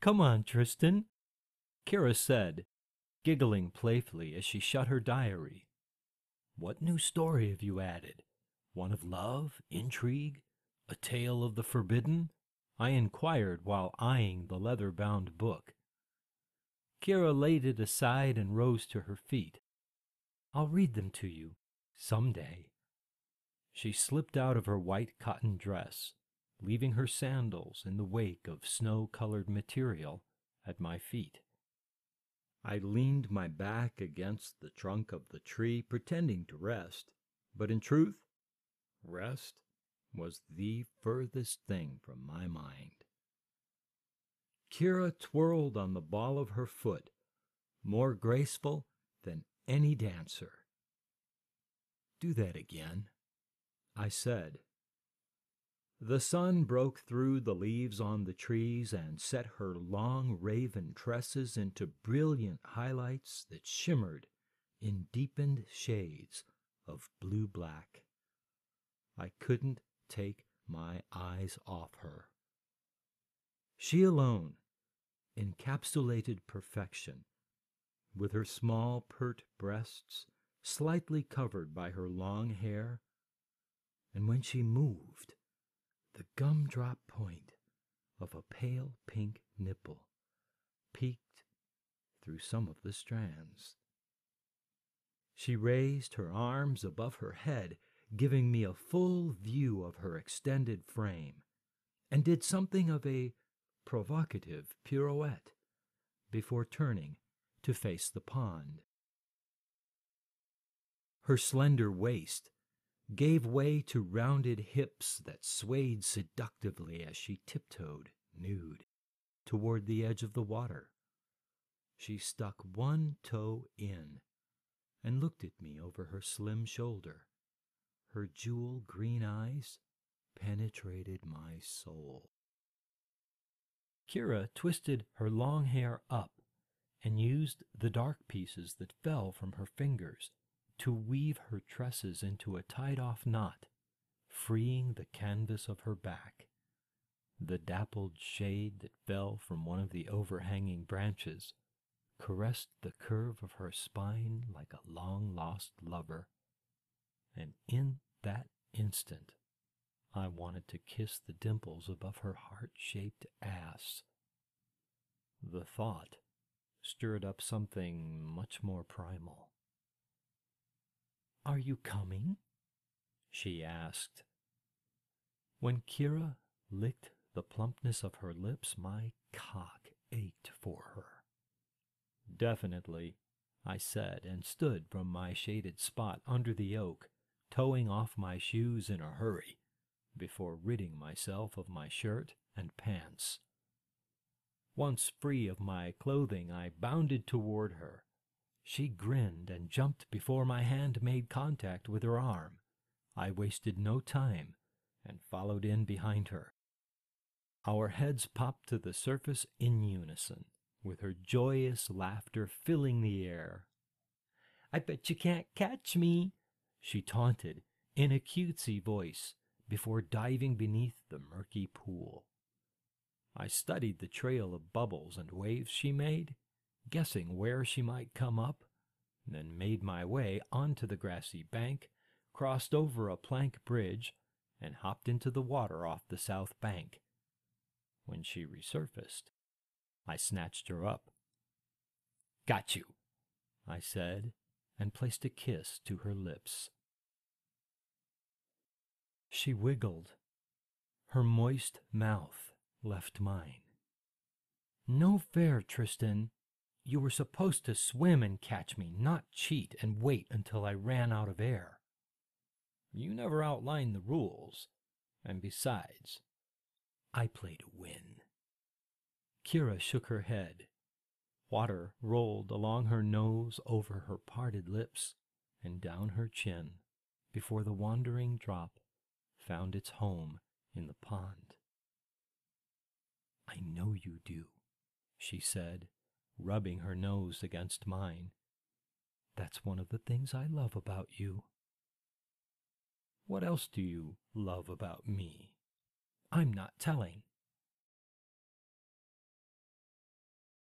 Come on, Tristan, Kira said, giggling playfully as she shut her diary. What new story have you added? One of love, intrigue, a tale of the forbidden? I inquired while eyeing the leather-bound book. Kira laid it aside and rose to her feet. I'll read them to you, someday. She slipped out of her white cotton dress, leaving her sandals in the wake of snow-colored material at my feet. I leaned my back against the trunk of the tree, pretending to rest, but in truth, rest was the furthest thing from my mind. Kira twirled on the ball of her foot, more graceful than any dancer. Do that again, I said. The sun broke through the leaves on the trees and set her long raven tresses into brilliant highlights that shimmered in deepened shades of blue-black. I couldn't take my eyes off her. She alone encapsulated perfection, with her small, pert breasts slightly covered by her long hair, and when she moved, the gumdrop point of a pale pink nipple peeked through some of the strands. She raised her arms above her head, giving me a full view of her extended frame, and did something of a provocative pirouette before turning to face the pond. Her slender waist gave way to rounded hips that swayed seductively as she tiptoed, nude, toward the edge of the water. She stuck one toe in and looked at me over her slim shoulder. Her jewel green eyes penetrated my soul. Kira twisted her long hair up and used the dark pieces that fell from her fingers to weave her tresses into a tied-off knot, freeing the canvas of her back. The dappled shade that fell from one of the overhanging branches caressed the curve of her spine like a long-lost lover, and in that instant I wanted to kiss the dimples above her heart-shaped ass. The thought stirred up something much more primal. Are you coming? She asked. When Kira licked the plumpness of her lips, my cock ached for her. Definitely, I said, and stood from my shaded spot under the oak, towing off my shoes in a hurry, before ridding myself of my shirt and pants. Once free of my clothing, I bounded toward her. She grinned and jumped before my hand made contact with her arm. I wasted no time and followed in behind her. Our heads popped to the surface in unison, with her joyous laughter filling the air. I bet you can't catch me, she taunted in a cutesy voice before diving beneath the murky pool. I studied the trail of bubbles and waves she made, guessing where she might come up, then made my way onto the grassy bank, crossed over a plank bridge, and hopped into the water off the south bank. When she resurfaced, I snatched her up. Got you, I said, and placed a kiss to her lips. She wiggled. Her moist mouth left mine. No fair, Tristan. You were supposed to swim and catch me, not cheat and wait until I ran out of air. You never outlined the rules, and besides, I play to win. Kira shook her head. Water rolled along her nose, over her parted lips, and down her chin, before the wandering drop found its home in the pond. I know you do, she said, rubbing her nose against mine. That's one of the things I love about you. What else do you love about me? I'm not telling.